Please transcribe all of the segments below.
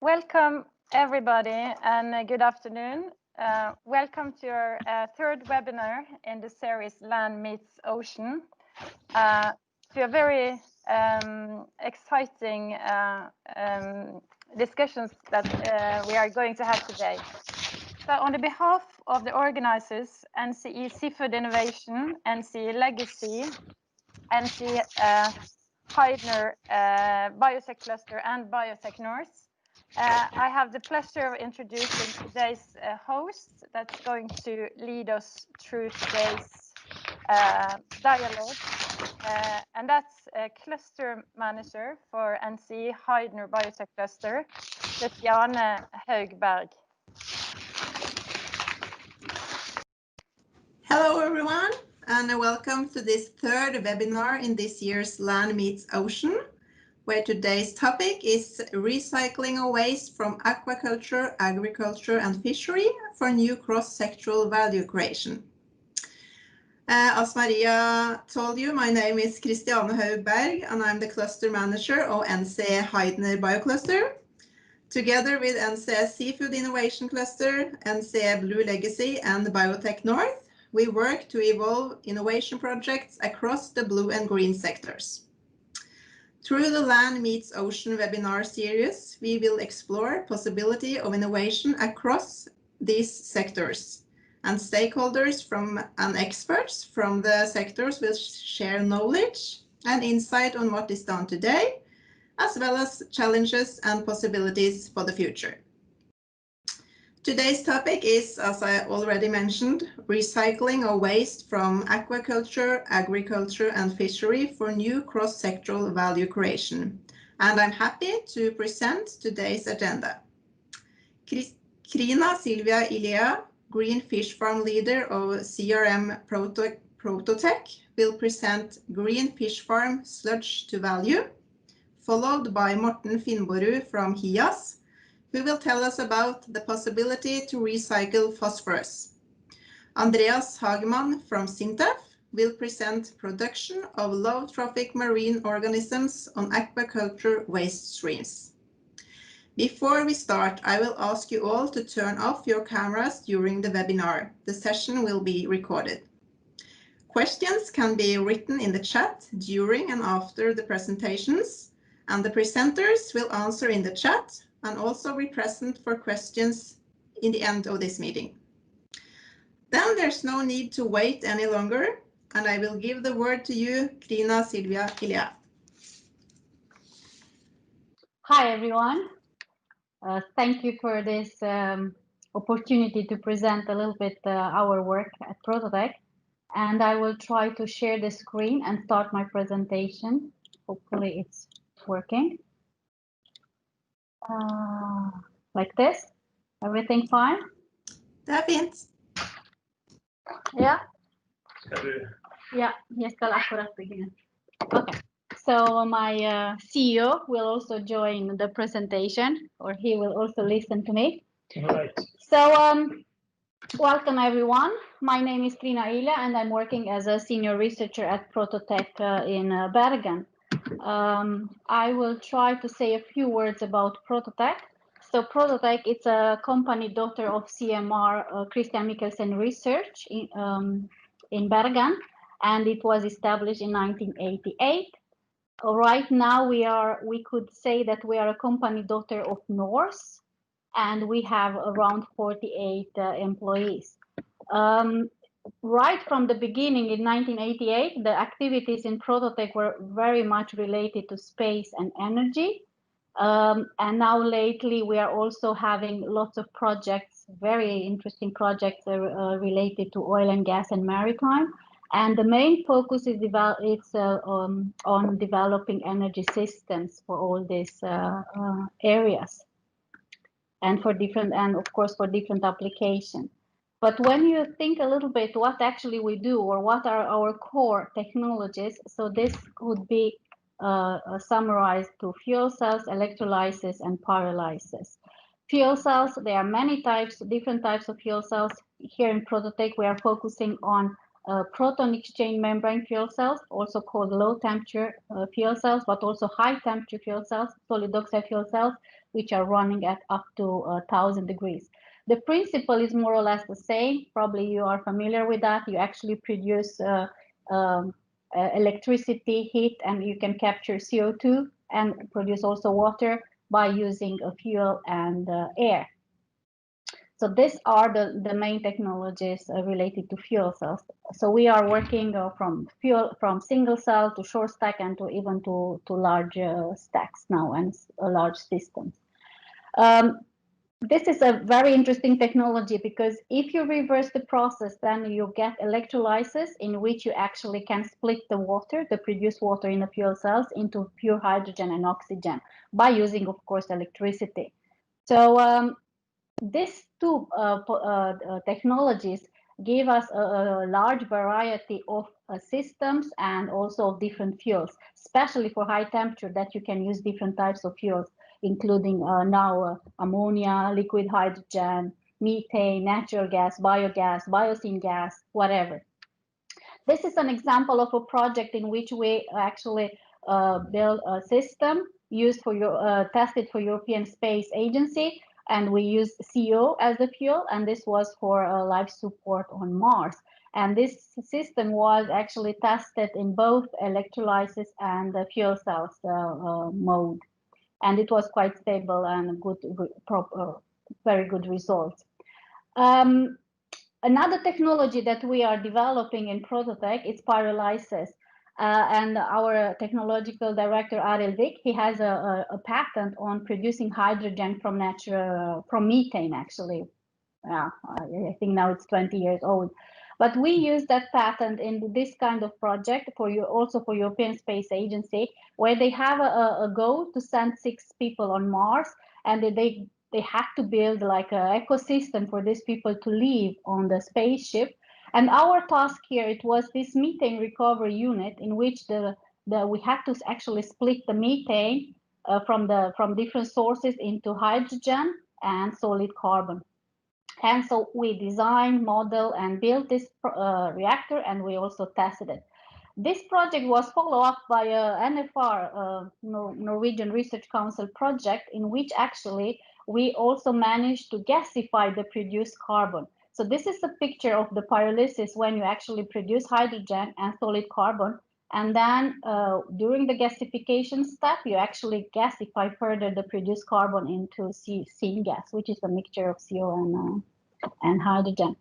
Welcome everybody and good afternoon. Welcome to our third webinar in the series Land Meets Ocean. To a very exciting discussions that we are going to have today. So on the behalf of the organizers, NCE Seafood Innovation, NCE Legacy, NCE Heidner Biotech Cluster and Biotech North, I have the pleasure of introducing today's host that's going to lead us through today's dialogue. And that's Cluster Manager for NCE Heidner Biotech Cluster, Christiane Haugberg. Hello everyone, and welcome to this third webinar in this year's Land Meets Ocean, where today's topic is recycling of waste from aquaculture, agriculture and fishery for new cross-sectoral value creation. As Maria told you, my name is Christiane Haugberg and I'm the cluster manager of NCE Heidner Biocluster. Together with NCE Seafood Innovation Cluster, NCE Blue Legacy and Biotech North, we work to evolve innovation projects across the blue and green sectors. Through the Land Meets Ocean webinar series, we will explore possibility of innovation across these sectors, and stakeholders and experts from the sectors will share knowledge and insight on what is done today, as well as challenges and possibilities for the future. Today's topic is, as I already mentioned, recycling of waste from aquaculture, agriculture and fishery for new cross-sectoral value creation. And I'm happy to present today's agenda. Krina Silvia Ilea, Green Fish Farm Leader of CRM Prototech, will present Green Fish Farm Sludge to Value, followed by Morten Finnborg from HIAS, who will tell us about the possibility to recycle phosphorus. Andreas Hagemann from SINTEF will present production of low-trophic marine organisms on aquaculture waste streams. Before we start, I will ask you all to turn off your cameras during the webinar. The session will be recorded. Questions can be written in the chat during and after the presentations, and the presenters will answer in the chat and also be present for questions in the end of this meeting. Then there's no need to wait any longer, and I will give the word to you, Krina Silvia Ilea. Hi everyone. Thank you for this opportunity to present a little bit our work at Prototech. And I will try to share the screen and start my presentation. Hopefully it's working. Like this. Everything fine? Det fint. Yeah. Yeah, jag ska akkurat begin. Okay. So my CEO will also join the presentation, or he will also listen to me. Right. So welcome everyone. My name is Krina Ilea and I'm working as a senior researcher at Prototech in Bergen. I will try to say a few words about Prototech. So Prototech, it's a company daughter of CMR Christian Michelsen Research in Bergen, and it was established in 1988. Right now we could say that we are a company daughter of Norse, and we have around 48 employees. Right from the beginning in 1988, the activities in Prototech were very much related to space and energy. And now lately we are also having lots of projects, very interesting projects related to oil and gas and maritime. And the main focus is on developing energy systems for all these areas, and of course for different applications. But when you think a little bit what actually we do, or what are our core technologies, so this would be summarized to fuel cells, electrolysis, and pyrolysis. Fuel cells, there are many types, different types of fuel cells. Here in Prototech, we are focusing on proton exchange membrane fuel cells, also called low temperature fuel cells, but also high temperature fuel cells, solid oxide fuel cells, which are running at up to 1,000 degrees. The principle is more or less the same. Probably you are familiar with that. You actually produce electricity, heat, and you can capture CO2 and produce also water by using a fuel and air. So these are the main technologies related to fuel cells. So we are working from single cell to short stack and to even to large stacks now and large systems. This is a very interesting technology because if you reverse the process, then you get electrolysis, in which you actually can split the water, the produced water in the fuel cells, into pure hydrogen and oxygen by using, of course, electricity. So these two technologies give us a large variety of systems and also of different fuels, especially for high temperature, that you can use different types of fuels, including now ammonia, liquid hydrogen, methane, natural gas, biogas, biosyn gas, whatever. This is an example of a project in which we actually build a system used for tested for European Space Agency, and we use CO as the fuel, and this was for life support on Mars. And this system was actually tested in both electrolysis and the fuel cells mode, and it was quite stable and good, very good results. Another technology that we are developing in Prototech is pyrolysis. And our technological director, Ariel Vik, he has a patent on producing hydrogen from methane, actually. Yeah, I think now it's 20 years old. But we use that patent in this kind of project also for European Space Agency, where they have a goal to send 6 people on Mars, and they had to build like an ecosystem for these people to live on the spaceship. And our task here, it was this methane recovery unit in which we had to actually split the methane from different sources into hydrogen and solid carbon. And so we designed, modeled, and built this reactor, and we also tested it. This project was followed up by a NFR, Norwegian Research Council project, in which actually we also managed to gasify the produced carbon. So this is a picture of the pyrolysis when you actually produce hydrogen and solid carbon. And then during the gasification step, you actually gasify further the produced carbon into syngas, which is a mixture of CO and hydrogen.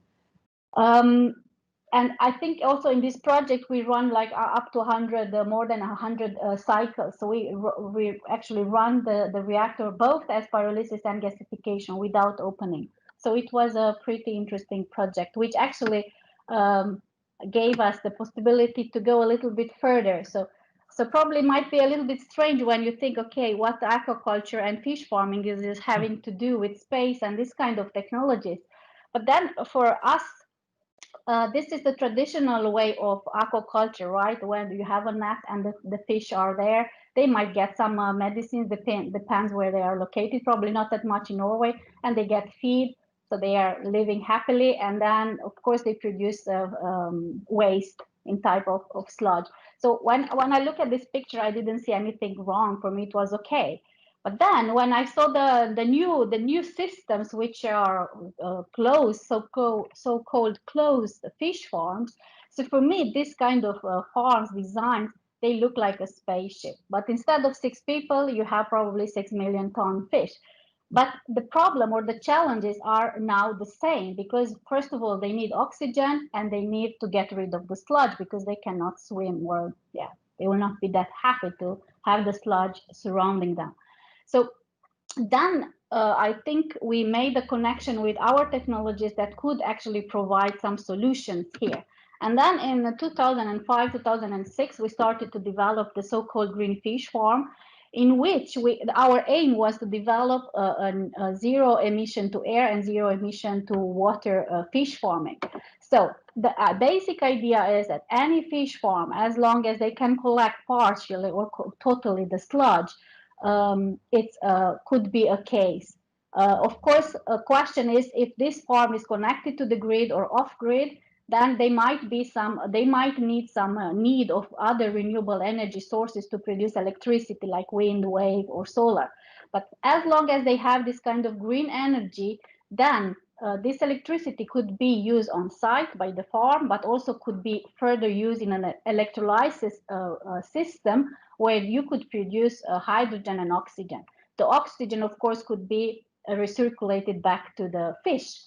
And I think also in this project, we run like up to 100, more than 100 cycles. So we actually run the reactor both as pyrolysis and gasification without opening. So it was a pretty interesting project, which actually gave us the possibility to go a little bit further. So probably might be a little bit strange when you think, okay, what aquaculture and fish farming is having to do with space and this kind of technologies. But then for us, this is the traditional way of aquaculture, right? When you have a net and the fish are there, they might get some medicines, depends where they are located, probably not that much in Norway, and they get feed, so they are living happily. And then, of course, they produce waste in type of sludge. So when I look at this picture, I didn't see anything wrong. For me, it was okay. But then when I saw the new systems, which are closed, so-called closed fish farms, so for me, this kind of farms designs, they look like a spaceship. But instead of 6 people, you have probably 6 million ton fish. But the problem or the challenges are now the same, because first of all, they need oxygen and they need to get rid of the sludge because they cannot swim, or they will not be that happy to have the sludge surrounding them. So then I think we made a connection with our technologies that could actually provide some solutions here. And then in 2005, 2006, we started to develop the so-called green fish farm, in which our aim was to develop a zero emission to air and zero emission to water fish farming. So the basic idea is that any fish farm, as long as they can collect partially or totally the sludge, it could be a case. Of course, a question is if this farm is connected to the grid or off grid, then they might need some need of other renewable energy sources to produce electricity, like wind, wave, or solar. But as long as they have this kind of green energy, then this electricity could be used on site by the farm, but also could be further used in an electrolysis system where you could produce hydrogen and oxygen. The oxygen, of course, could be recirculated back to the fish.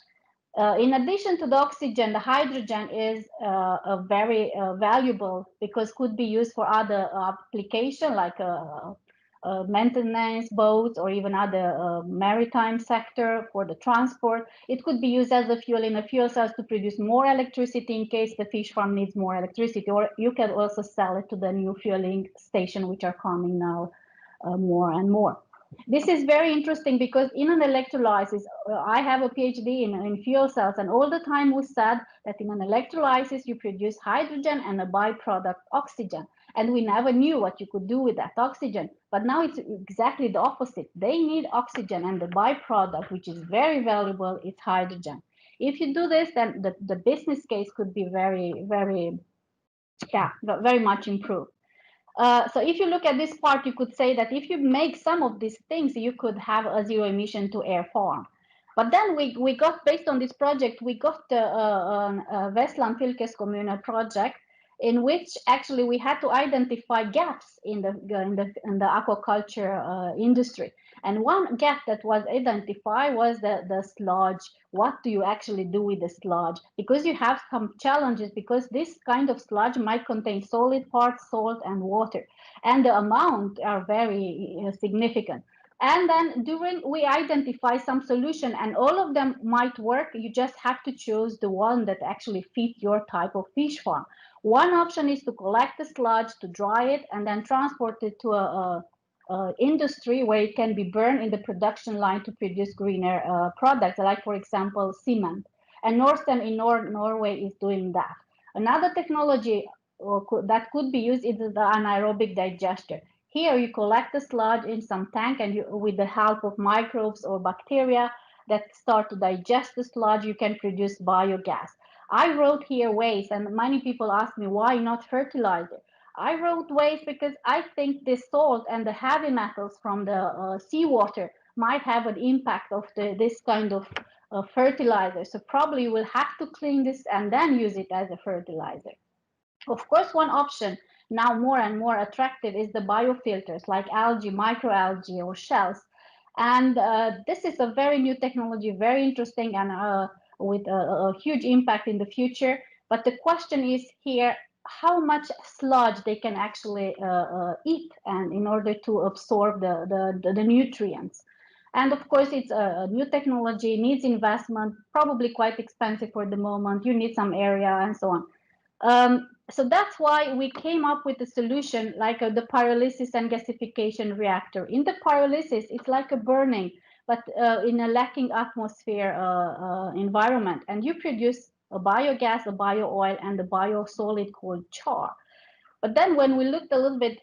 In addition to the oxygen, the hydrogen is a very valuable because could be used for other application like maintenance boats or even other maritime sector for the transport. It could be used as a fuel in a fuel cells to produce more electricity in case the fish farm needs more electricity, or you can also sell it to the new fueling station which are coming now more and more. This is very interesting because in an electrolysis, I have a PhD in fuel cells, and all the time we said that in an electrolysis you produce hydrogen and a byproduct oxygen, and we never knew what you could do with that oxygen. But now it's exactly the opposite. They need oxygen, and the byproduct, which is very valuable, is hydrogen. If you do this, then the business case could be very, very, yeah, very much improved. So if you look at this part, you could say that if you make some of these things, you could have a zero emission to air farm. But then we got, based on this project, we got the Vestland Fylkeskommuner project, in which actually we had to identify gaps in the aquaculture industry. And one gap that was identified was the sludge. What do you actually do with the sludge? Because you have some challenges, because this kind of sludge might contain solid parts, salt and water, and the amount are very significant. And then we identify some solution, and all of them might work. You just have to choose the one that actually fits your type of fish farm. One option is to collect the sludge, to dry it, and then transport it to a industry where it can be burned in the production line to produce greener products, like, for example, cement. And Northern in Norway is doing that. Another technology that could be used is the anaerobic digester. Here you collect the sludge in some tank, and with the help of microbes or bacteria that start to digest the sludge, you can produce biogas. I wrote here waste, and many people ask me why not fertilizer. I wrote waste because I think the salt and the heavy metals from the seawater might have an impact of this kind of fertilizer. So probably we'll have to clean this and then use it as a fertilizer. Of course, one option now more and more attractive is the biofilters like algae, microalgae or shells. And this is a very new technology, very interesting, and with a huge impact in the future. But the question is here, how much sludge they can actually eat, and in order to absorb the nutrients. And of course, it's a new technology, needs investment, probably quite expensive for the moment. You need some area and so on. So that's why we came up with a solution like the pyrolysis and gasification reactor. In the pyrolysis, it's like a burning, but in a lacking atmosphere environment. And you produce a biogas, a bio-oil, and a bio-solid called char. But then when we looked a little bit,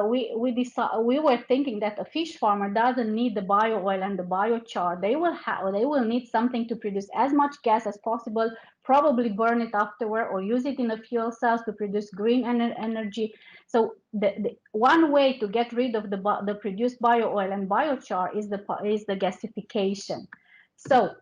we were thinking that a fish farmer doesn't need the bio oil and the biochar. They will need something to produce as much gas as possible, probably burn it afterward or use it in the fuel cells to produce green energy. So the one way to get rid of the produced bio oil and biochar is the gasification. So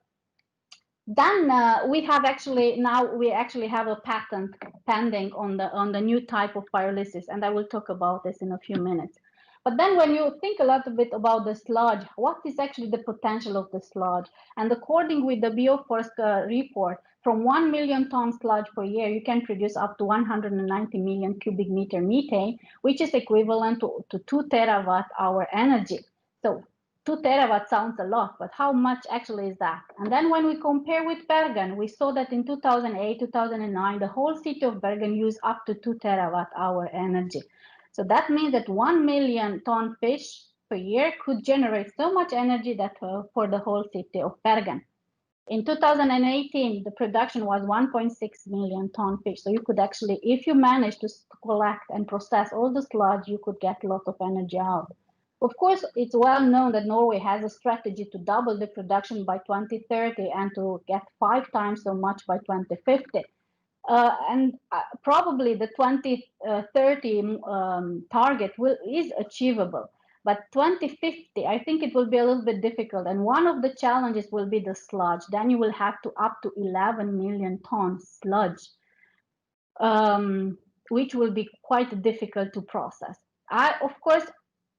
then we actually have a patent pending on the new type of pyrolysis, and I will talk about this in a few minutes. But then when you think a little bit about the sludge, what is actually the potential of the sludge? And according with the Bioforsk report, from 1 million ton sludge per year, you can produce up to 190 million cubic meter methane, which is equivalent to 2 terawatt hour energy. So 2 terawatt sounds a lot, but how much actually is that? And then when we compare with Bergen, we saw that in 2008, 2009, the whole city of Bergen used up to 2 terawatt hour energy. So that means that 1 million ton fish per year could generate so much energy that for the whole city of Bergen. In 2018, the production was 1.6 million ton fish. So you could actually, if you manage to collect and process all the sludge, you could get a lot of energy out. Of course, it's well known that Norway has a strategy to double the production by 2030 and to get 5 times so much by 2050. And probably the 2030 target is achievable. But 2050, I think it will be a little bit difficult. And one of the challenges will be the sludge. Then you will have to up to 11 million tons sludge, which will be quite difficult to process. Of course,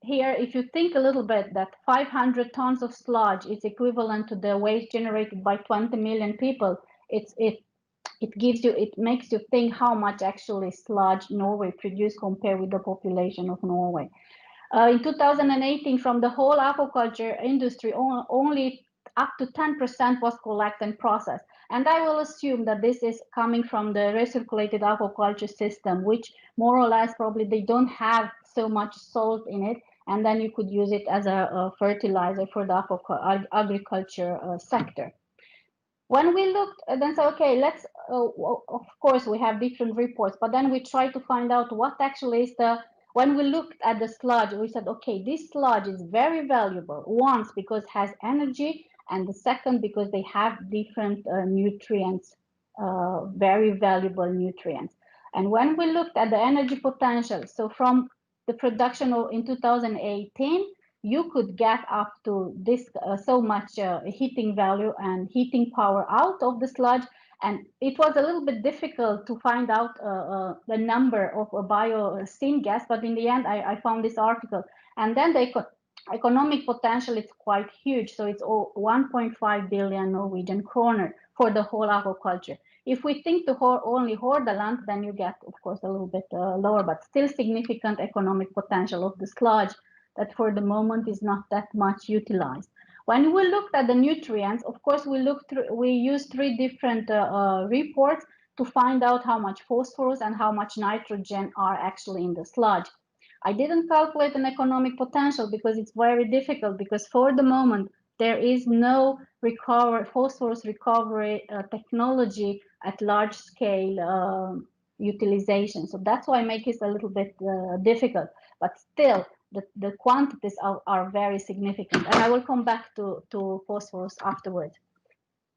here, if you think a little bit, that 500 tons of sludge is equivalent to the waste generated by 20 million people, it makes you think how much actually sludge Norway produced compared with the population of Norway. In 2018, from the whole aquaculture industry, only up to 10% was collected and processed. And I will assume that this is coming from the recirculated aquaculture system, which more or less probably they don't have so much salt in it. And then you could use it as a fertilizer for the agriculture sector. When we looked, then say, okay, let's, of course, we have different reports, but then we try to find out what actually is when we looked at the sludge, we said, okay, this sludge is very valuable, once because it has energy, and the second because they have different nutrients, very valuable nutrients. And when we looked at the energy potential, so from the production in 2018, you could get up to this so much heating value and heating power out of the sludge. And it was a little bit difficult to find out the number of biosyn gas, but in the end, I found this article. And then the economic potential is quite huge. So it's 1.5 billion Norwegian kroner for the whole aquaculture. If we think to only Hordaland, then you get, of course, a little bit lower, but still significant economic potential of the sludge that for the moment is not that much utilized. When we looked at the nutrients, of course, we used 3 different reports to find out how much phosphorus and how much nitrogen are actually in the sludge. I didn't calculate an economic potential because it's very difficult, because for the moment, there is no phosphorus recovery technology at large scale utilization. So that's why I make it a little bit difficult, but still, the quantities are very significant. And I will come back to phosphorus afterwards.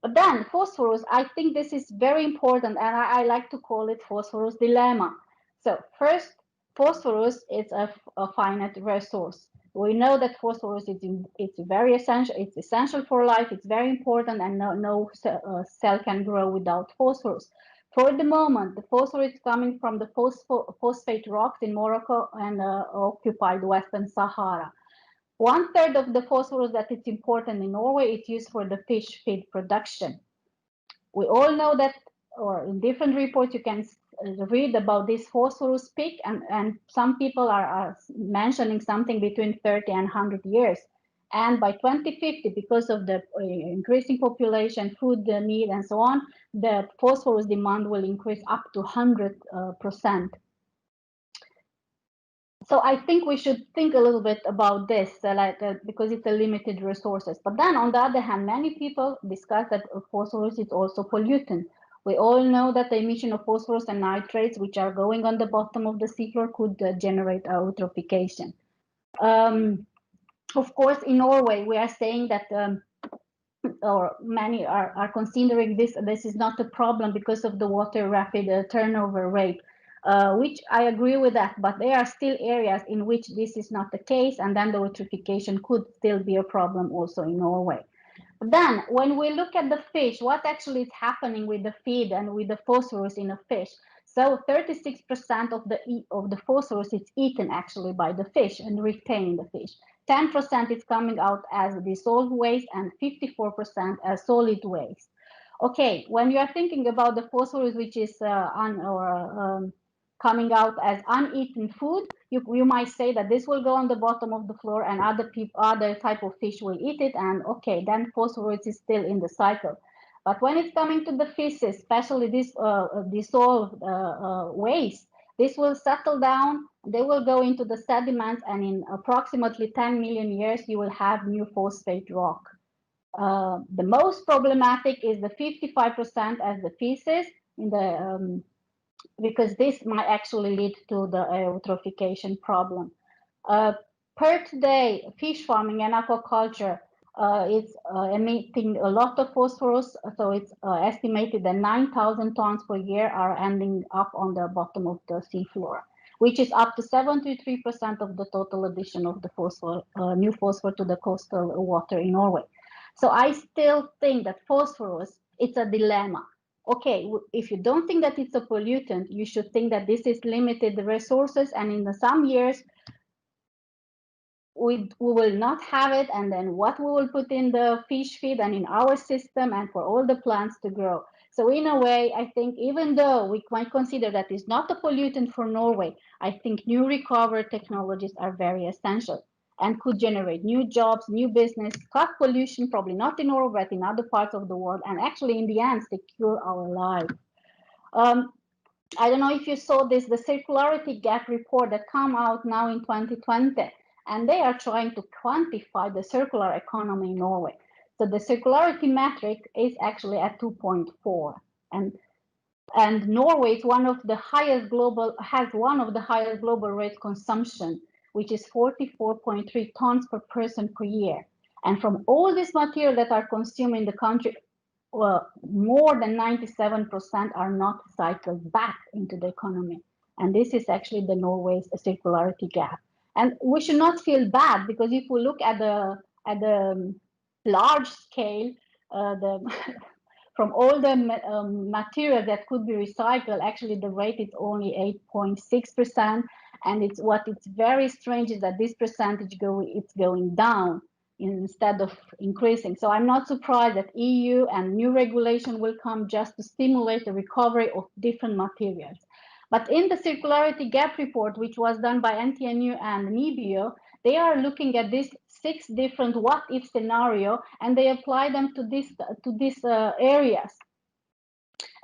But then phosphorus, I think this is very important, and I like to call it phosphorus dilemma. So first, phosphorus is a finite resource. We know that phosphorus it's very essential. It's essential for life. It's very important, and no cell can grow without phosphorus. For the moment, the phosphorus is coming from the phosphate rocks in Morocco and occupied Western Sahara. 1/3 of the phosphorus that is important in Norway is used for the fish feed production. We all know that, or in different reports, you can read about this phosphorus peak, and some people are mentioning something between 30 and 100 years. And by 2050, because of the increasing population, food need, and so on, the phosphorus demand will increase up to 100%. So I think we should think a little bit about this, because it's a limited resources. But then on the other hand, many people discuss that phosphorus is also pollutant. We all know that the emission of phosphorus and nitrates, which are going on the bottom of the seafloor, could generate eutrophication. Of course, in Norway, we are saying that, or many are considering this is not a problem because of the water rapid turnover rate, which I agree with that, but there are still areas in which this is not the case, and then the eutrophication could still be a problem also in Norway. Then, when we look at the fish, what actually is happening with the feed and with the phosphorus in a fish? So 36% of the phosphorus is eaten actually by the fish and retained in the fish. 10% is coming out as dissolved waste and 54% as solid waste. Okay, when you are thinking about the phosphorus which is coming out as uneaten food, you might say that this will go on the bottom of the floor and other type of fish will eat it, and okay, then phosphorus is still in the cycle. But when it's coming to the feces, especially this dissolved waste, this will settle down, they will go into the sediments, and in approximately 10 million years, you will have new phosphate rock. The most problematic is the 55% as the feces, because this might actually lead to the eutrophication problem. Per today, fish farming and aquaculture is emitting a lot of phosphorus, so it's estimated that 9,000 tons per year are ending up on the bottom of the seafloor. which is up to 73% of the total addition of the phosphor, new phosphor to the coastal water in Norway. So I still think that phosphorus, it's a dilemma. Okay, if you don't think that it's a pollutant, you should think that this is limited resources, and in some years we will not have it, and then what we will put in the fish feed and in our system and for all the plants to grow. So in a way, I think even though we might consider that it's not a pollutant for Norway, I think new recovery technologies are very essential and could generate new jobs, new business, cut pollution, probably not in Norway, but in other parts of the world, and actually in the end, secure our lives. I don't know if you saw this, the circularity gap report that come out now in 2020, and they are trying to quantify the circular economy in Norway. So the circularity metric is actually at 2.4, and Norway is one of the highest global, has one of the highest global rate consumption, which is 44.3 tons per person per year. And from all this material that are consumed in the country, well, more than 97% are not cycled back into the economy. And this is actually the Norway's circularity gap. And we should not feel bad, because if we look at the large scale, from all the material that could be recycled, actually the rate is only 8.6%. And it's very strange is that this percentage it's going down instead of increasing. So I'm not surprised that EU and new regulation will come just to stimulate the recovery of different materials. But in the circularity gap report, which was done by NTNU and NIBIO, they are looking at these 6 different what-if scenario, and they apply them to these areas.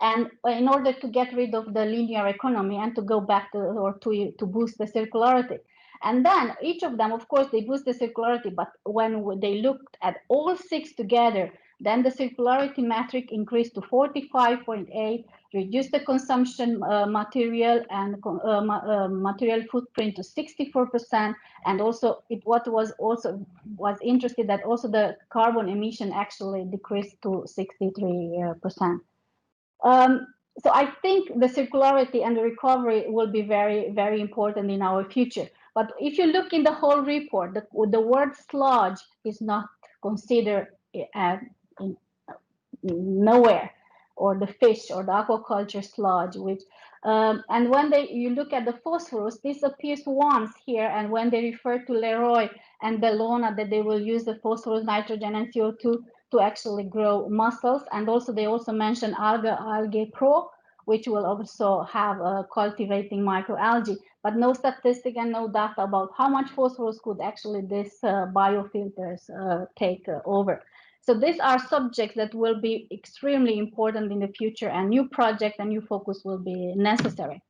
And in order to get rid of the linear economy and to go back to boost the circularity. And then each of them, of course, they boost the circularity, but when they looked at all 6 together, then the circularity metric increased to 45.8, reduced the consumption material and material footprint to 64%, and also what was interesting that also the carbon emission actually decreased to 63%. So I think the circularity and the recovery will be very, very important in our future. But if you look in the whole report, the word sludge is not considered nowhere, or the fish or the aquaculture sludge, which and when you look at the phosphorus, this appears once here, and when they refer to Leroy and Bellona that they will use the phosphorus, nitrogen, and CO2 to actually grow mussels, and also they also mention algae pro, which will also have cultivating microalgae, but no statistic and no data about how much phosphorus could actually this biofilters take over. So these are subjects that will be extremely important in the future, and new project and new focus will be necessary.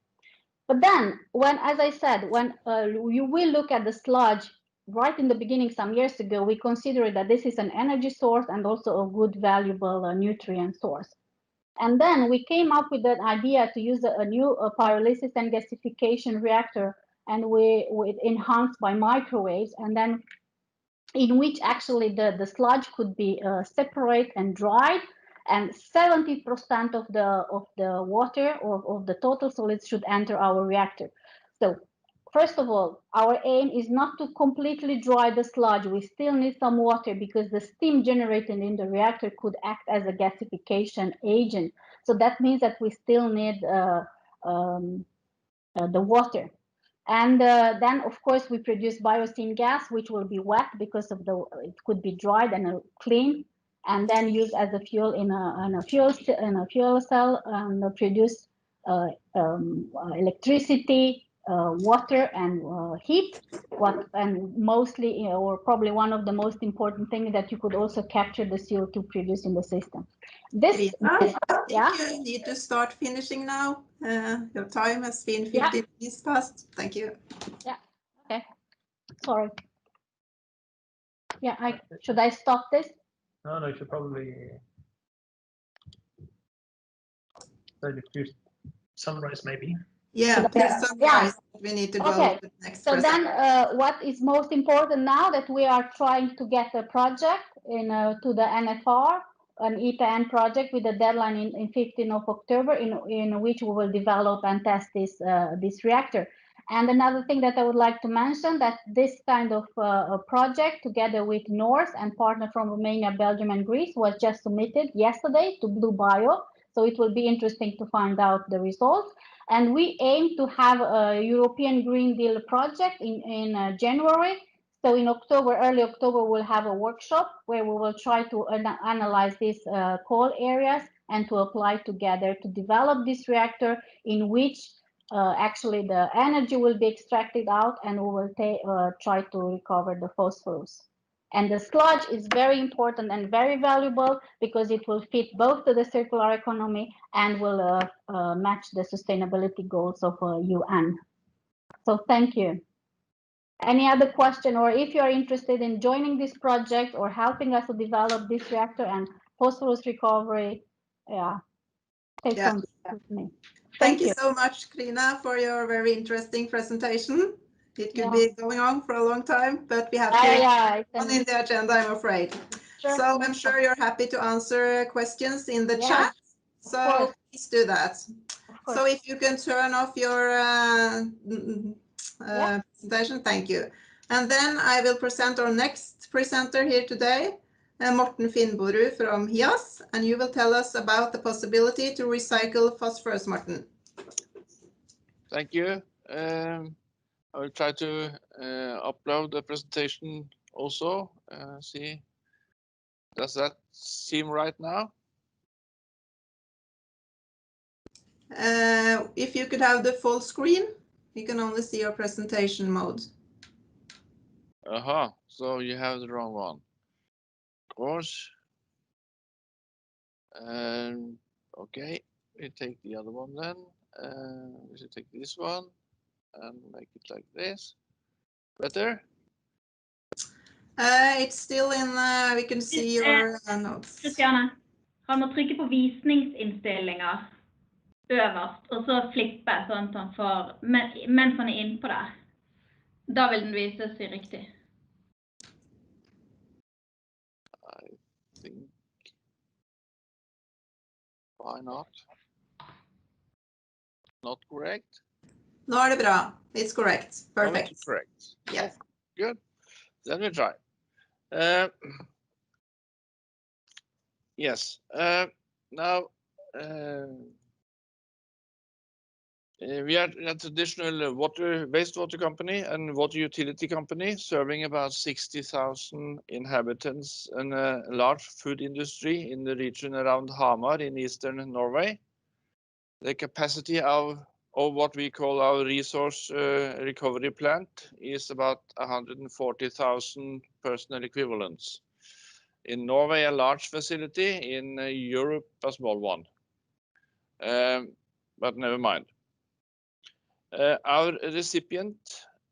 But then, as I said, when you will look at the sludge, right in the beginning, some years ago, we considered that this is an energy source and also a good, valuable nutrient source. And then we came up with an idea to use a new pyrolysis and gasification reactor, and we enhanced by microwaves, and then in which actually the sludge could be separated and dried, and 70% of the water or of the total solids should enter our reactor. So first of all, our aim is not to completely dry the sludge. We still need some water, because the steam generated in the reactor could act as a gasification agent. So that means that we still need the water. And then, of course, we produce biocene gas, which will be wet because of it could be dried and clean, and then used as a fuel in a fuel cell, and produce electricity, water, and heat. And mostly, or probably one of the most important things, that you could also capture the CO2 produced in the system. You need to start finishing now. Your time has been 15 minutes past. Thank you. Yeah. Okay. Sorry. Yeah. Should I stop this? No, you should probably. So just summarize, maybe. Yeah, please summarize. We need to go to the next. So then, what is most important now that we are trying to get a project to the NFR, an EPN project with a deadline in 15th of October, in which we will develop and test this reactor. And another thing that I would like to mention, that this kind of project together with Norse and partner from Romania, Belgium and Greece was just submitted yesterday to Blue Bio. So it will be interesting to find out the results. And we aim to have a European Green Deal project in January. So in October, early October, we'll have a workshop where we will try to analyze these coal areas and to apply together to develop this reactor in which actually the energy will be extracted out and we will try to recover the phosphorus. And the sludge is very important and very valuable because it will fit both to the circular economy and will match the sustainability goals of UN. So thank you. Any other question, or if you are interested in joining this project or helping us to develop this reactor and phosphorus recovery, take contact with me. Thank you so much, Krina, for your very interesting presentation. It could be going on for a long time, but we have to on in the agenda, I'm afraid. Sure. So I'm sure you're happy to answer questions in the chat. So please do that. So if you can turn off your presentation, thank you. And then I will present our next presenter here today, Morten Finnborud from HIAS, and you will tell us about the possibility to recycle phosphorus, Morten. Thank you. I will try to upload the presentation also. See, does that seem right now? If you could have the full screen, you can only see your presentation mode. So you have the wrong one. Of course. Okay, we take the other one then. We should take this one and make it like this. Better? It's still in, we can see your notes. Christiane, han må trykke på visningsinnstillinger øverst, og så flippe sånn at han får, mens han innpå der. Da vil den vise seg riktig. I think. Why not? Not correct? Nå det bra. It's correct. Perfect. It's correct. Yes. Good. Then we try. Yes. Now we are a traditional wastewater company and water utility company serving about 60,000 inhabitants and a large food industry in the region around Hamar in eastern Norway. The capacity of what we call our resource recovery plant is about 140,000 personnel equivalents. In Norway, a large facility, in Europe, a small one. But never mind. Our recipient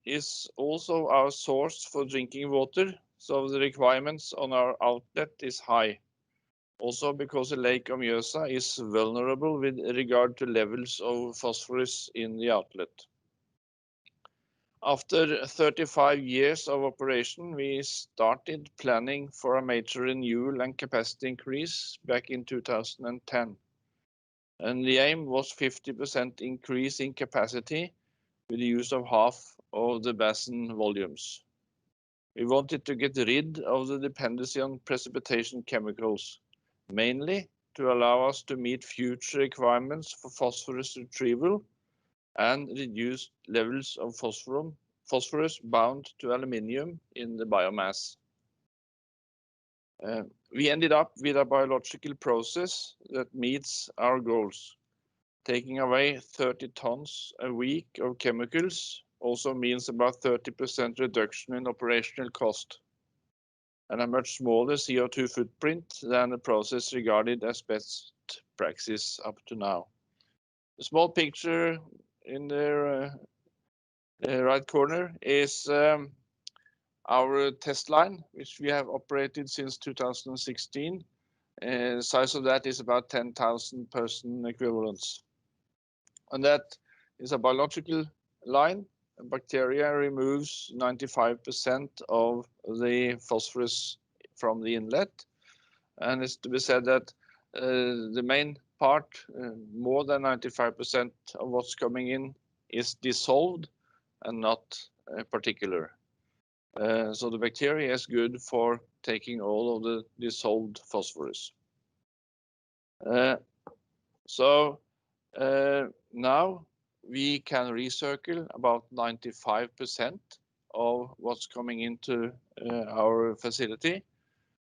is also our source for drinking water, so the requirements on our outlet is high. Also because the Lake of Mjøsa is vulnerable with regard to levels of phosphorus in the outlet. After 35 years of operation, we started planning for a major renewal and capacity increase back in 2010. And the aim was 50% increase in capacity with the use of half of the basin volumes. We wanted to get rid of the dependency on precipitation chemicals, mainly to allow us to meet future requirements for phosphorus retrieval and reduced levels of phosphorus bound to aluminium in the biomass. We ended up with a biological process that meets our goals. Taking away 30 tons a week of chemicals also means about 30% reduction in operational cost, and a much smaller CO2 footprint than the process regarded as best practice up to now. The small picture in the right corner is our test line, which we have operated since 2016. The size of that is about 10,000 person equivalents. And that is a biological line. Bacteria removes 95% of the phosphorus from the inlet. And it's to be said that the main part, more than 95% of what's coming in, is dissolved and not particular. So the bacteria is good for taking all of the dissolved phosphorus. Now we can recircle about 95% of what's coming into our facility.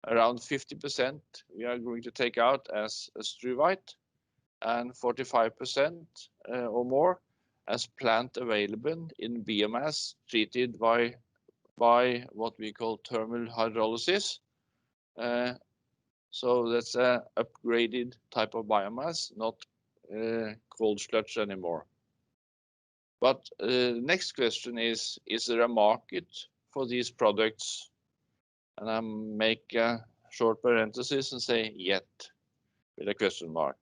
Around 50% we are going to take out as a struvite, and 45% or more as plant available in biomass treated by what we call thermal hydrolysis. So that's a upgraded type of biomass, not cold sludge anymore. But next question is there a market for these products? And I make a short parenthesis and say yet with a question mark.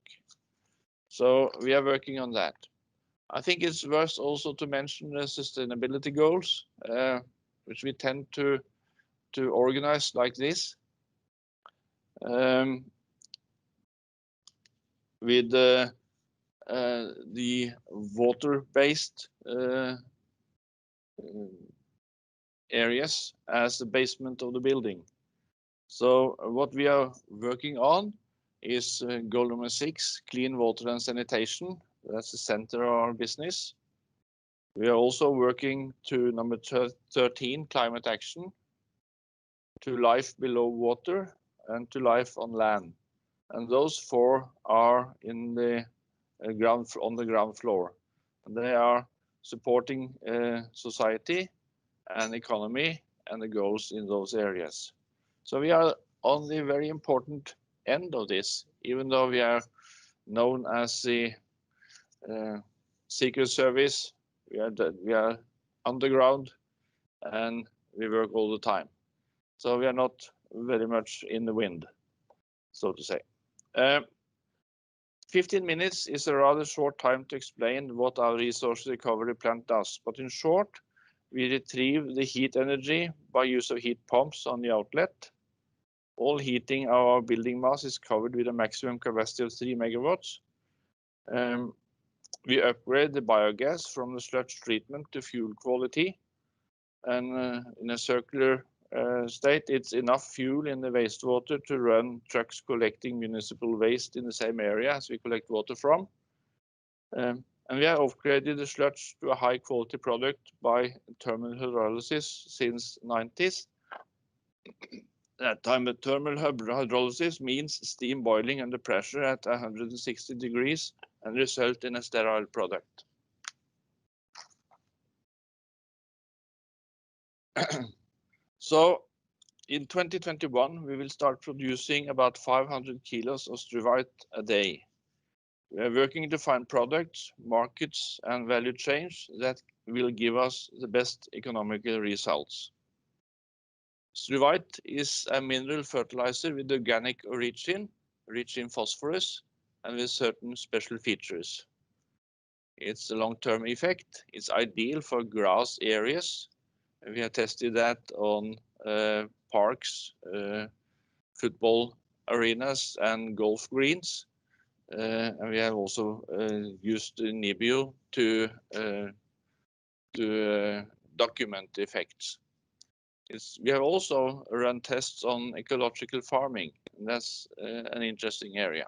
So we are working on that. I think it's worth also to mention the sustainability goals, which we tend to organize like this. With the water-based areas as the basement of the building. So what we are working on is goal number 6, clean water and sanitation. That's the center of our business. We are also working to number 13, climate action, to life below water, and to life on land. And those 4 are in the on the ground floor. And they are supporting society and economy and the goals in those areas. So we are on the very important end of this, even though we are known as the Secret Service. We are underground and we work all the time. So we are not very much in the wind, so to say. 15 minutes is a rather short time to explain what our resource recovery plant does. But in short, we retrieve the heat energy by use of heat pumps on the outlet. All heating of our building mass is covered with a maximum capacity of 3 megawatts. We upgrade the biogas from the sludge treatment to fuel quality. And in a circular state, it's enough fuel in the wastewater to run trucks collecting municipal waste in the same area as we collect water from. And we have upgraded the sludge to a high quality product by thermal hydrolysis since 90s. That time the thermal hydrolysis means steam boiling under pressure at 160 degrees and result in a sterile product. So in 2021, we will start producing about 500 kilos of struvite a day. We are working to find products, markets, and value chains that will give us the best economical results. Struvite is a mineral fertilizer with organic origin, rich in phosphorus, and with certain special features. It's a long-term effect. It's ideal for grass areas. We have tested that on parks, football arenas, and golf greens. And we have also used Nibio to document the effects. We have also run tests on ecological farming. And that's an interesting area.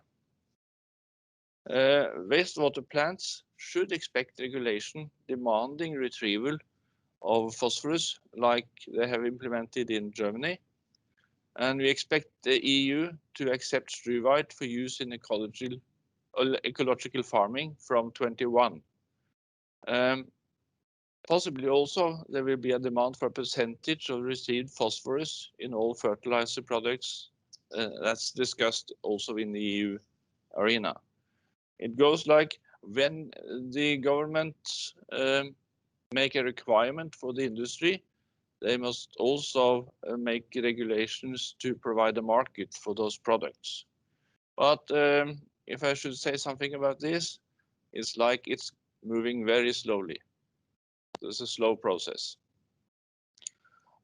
Wastewater plants should expect regulation demanding retrieval of phosphorus like they have implemented in Germany. And we expect the EU to accept struvite for use in ecological farming from 21. Possibly also there will be a demand for a percentage of received phosphorus in all fertilizer products. That's discussed also in the EU arena. It goes like when the government make a requirement for the industry, they must also make regulations to provide a market for those products. But if I should say something about this, it's like it's moving very slowly. It's a slow process.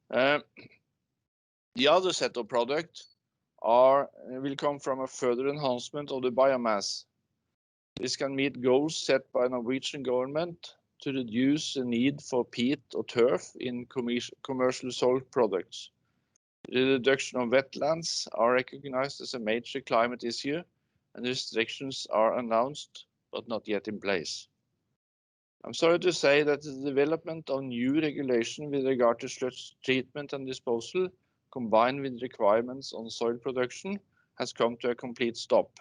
The other set of products will come from a further enhancement of the biomass. This can meet goals set by Norwegian government to reduce the need for peat or turf in commercial soil products. The reduction of wetlands are recognized as a major climate issue, and restrictions are announced but not yet in place. I'm sorry to say that the development of new regulation with regard to sludge treatment and disposal, combined with requirements on soil production, has come to a complete stop.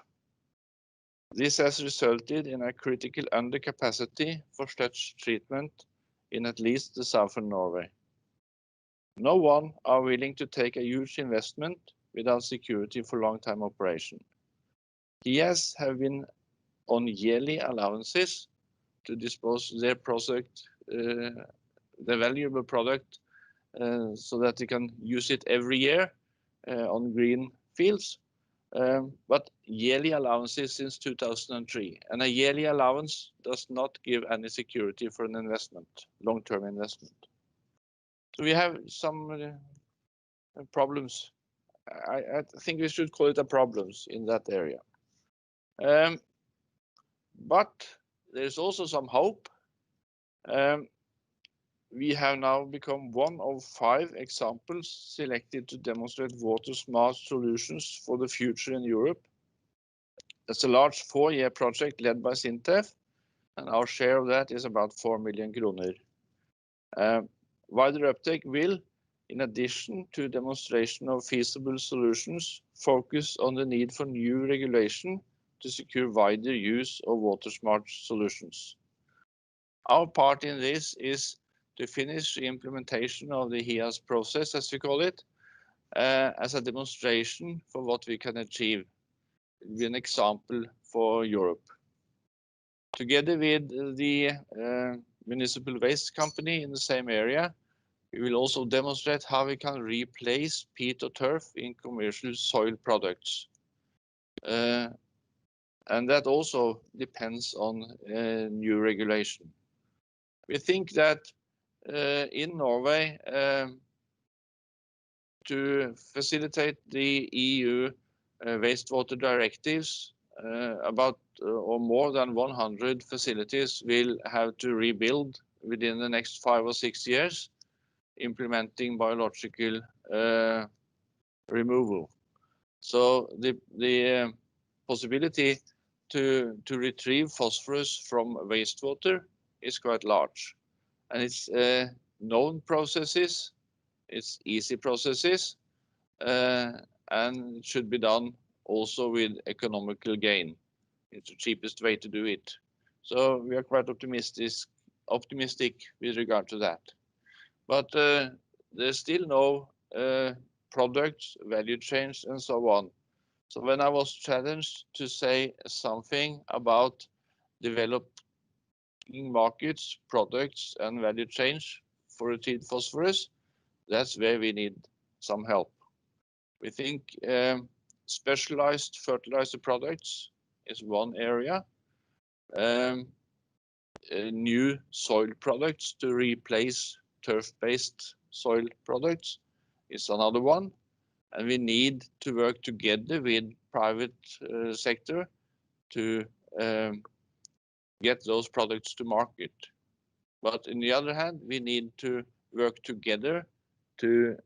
This has resulted in a critical undercapacity for sludge treatment in at least the southern Norway. No one are willing to take a huge investment without security for long-time operation. TS have been on yearly allowances to dispose their product, the valuable product, so that they can use it every year on green fields. But yearly allowances since 2003, and a yearly allowance does not give any security for an investment, long-term investment. So we have some problems. I think we should call it a problems in that area. But there's also some hope. We have now become one of 5 examples selected to demonstrate water smart solutions for the future in Europe. It's a large 4-year project led by SINTEF, and our share of that is about 4 million kroner. Wider uptake will, in addition to demonstration of feasible solutions, focus on the need for new regulation to secure wider use of water smart solutions. Our part in this is to finish the implementation of the HIAS process, as we call it, as a demonstration for what we can achieve. It will be an example for Europe. Together with the municipal waste company in the same area, we will also demonstrate how we can replace peat or turf in commercial soil products. And that also depends on new regulation. We think that in Norway, to facilitate the EU wastewater directives, about or more than 100 facilities will have to rebuild within the next 5 or 6 years, implementing biological removal. So the possibility to retrieve phosphorus from wastewater is quite large, and it's known processes, it's easy processes, and it should be done also with economical gain. It's the cheapest way to do it. So we are quite optimistic with regard to that. But there's still no products, value chains, and so on. So when I was challenged to say something about developing markets, products, and value chains for retrieved phosphorus, that's where we need some help. We think specialized fertilizer products is one area. New soil products to replace turf-based soil products is another one. And we need to work together with private sector to get those products to market. But on the other hand, we need to work together to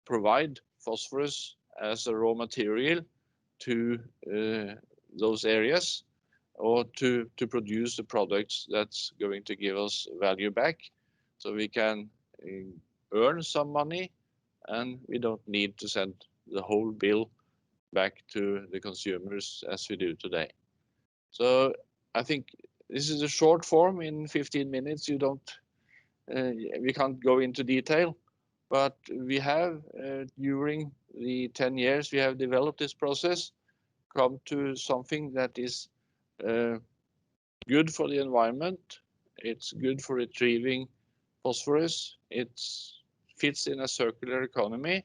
provide phosphorus as a raw material to those areas, or to produce the products that's going to give us value back, so we can earn some money and we don't need to send the whole bill back to the consumers as we do today. So I think this is a short form. In 15 minutes we can't go into detail, but we have during the 10 years we have developed this process, come to something that is good for the environment, it's good for retrieving phosphorus, it fits in a circular economy,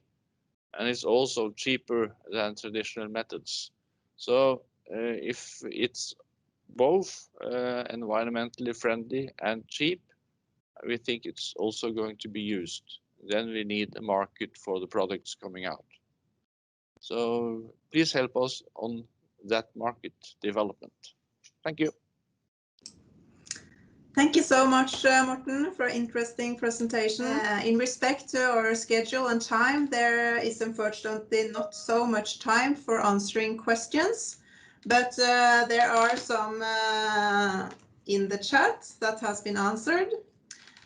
and it's also cheaper than traditional methods. So if it's both environmentally friendly and cheap, we think it's also going to be used. Then we need a market for the products coming out. So please help us on that market development. Thank you. Thank you so much, Morten, for an interesting presentation. In respect to our schedule and time, there is unfortunately not so much time for answering questions, but there are some in the chat that has been answered.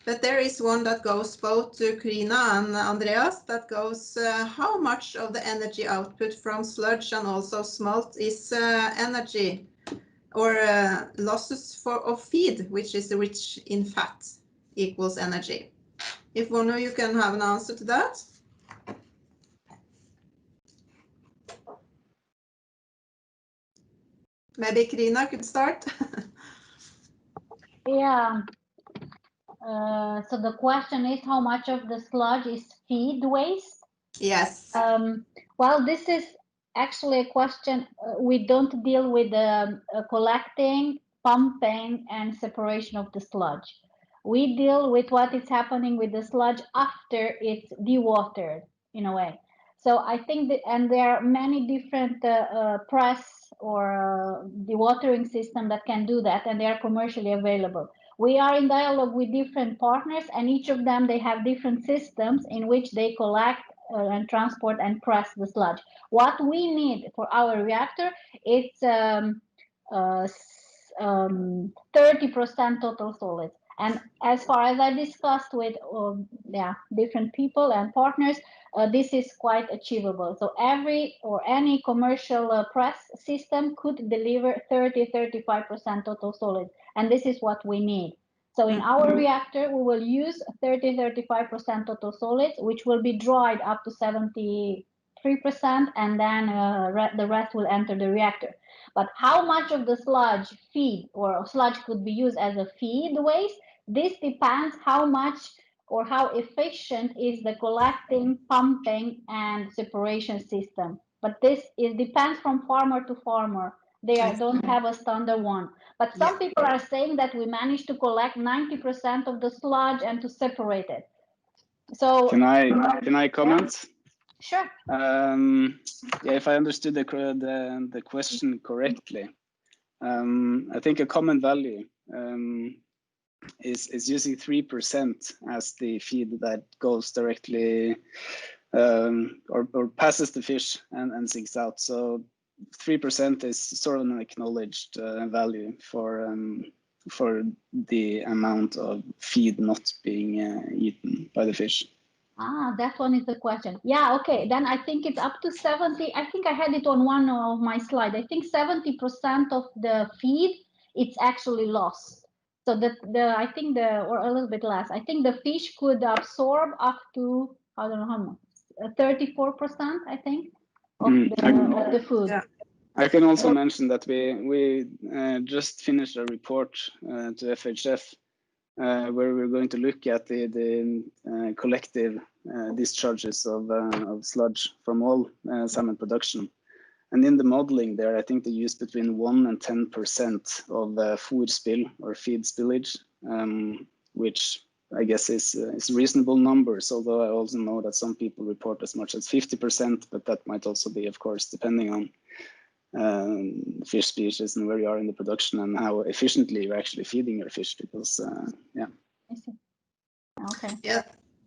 But there is one that goes both to Karina and Andreas, that goes, how much of the energy output from sludge and also smolt is energy or losses of feed, which is rich in fat, equals energy? If one of you can have an answer to that. Maybe Karina could start. Yeah. So the question is, how much of the sludge is feed waste? Yes. Well, this is actually a question we don't deal with collecting, pumping, and separation of the sludge. We deal with what is happening with the sludge after it's dewatered, in a way. So I think that, and there are many different press or dewatering systems that can do that, and they are commercially available. We are in dialogue with different partners, and each of them, they have different systems in which they collect and transport and press the sludge. What we need for our reactor, it's 30% total solids. And as far as I discussed with different people and partners, this is quite achievable. So any commercial press system could deliver 30-35% total solids, and this is what we need. So in our reactor, we will use 30-35% total solids, which will be dried up to 73%, and then the rest will enter the reactor. But how much of the sludge feed or sludge could be used as a feed waste? This depends how much or how efficient is the collecting, pumping, and separation system. But it depends from farmer to farmer. They don't have a standard one. But some people are saying that we managed to collect 90% of the sludge and to separate it. So can I comment? Sure. Yeah, if I understood the question correctly, I think a common value is using 3% as the feed that goes directly or passes the fish and sinks out. So 3% is sort of an acknowledged value for the amount of feed not being eaten by the fish. That one is the question. Yeah, okay. Then I think it's up to 70. I think I had it on one of my slides. I think 70% of the feed, it's actually lost. So I think or a little bit less. I think the fish could absorb up to, I don't know how much, 34%, I think, of the food. Yeah. I can also mention that we just finished a report to FHF where we're going to look at the collective discharges of sludge from all salmon production. And in the modeling there, I think they use between 1 and 10% of food spill or feed spillage, which I guess is reasonable numbers, although I also know that some people report as much as 50%, but that might also be, of course, depending on fish species and where you are in the production and how efficiently you're actually feeding your fish, because Okay. Yeah,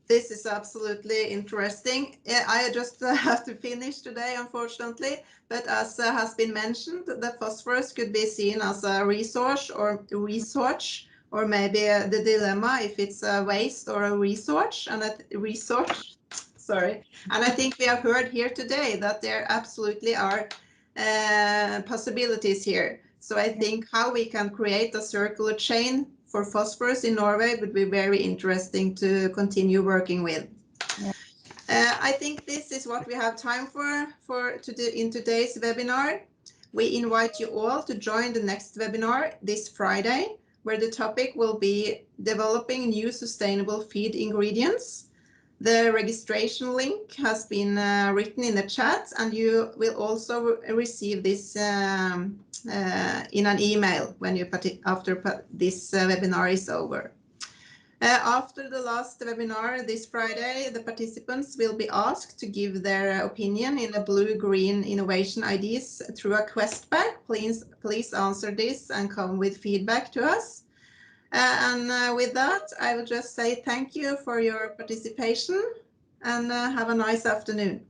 this is absolutely interesting. I just have to finish today, unfortunately, but as has been mentioned, the phosphorus could be seen as a resource, or maybe the dilemma if it's a waste or a resource. And and I think we have heard here today that there absolutely are possibilities here. So I think how we can create a circular chain for phosphorus in Norway would be very interesting to continue working with. Yeah. I think this is what we have time for in today's webinar. We invite you all to join the next webinar this Friday, where the topic will be developing new sustainable feed ingredients. The registration link has been written in the chat, and you will also receive this in an email when after this webinar is over. After the last webinar this Friday, the participants will be asked to give their opinion in the blue-green innovation ideas through a quest bag. Please answer this and come with feedback to us. With that, I will just say thank you for your participation and have a nice afternoon.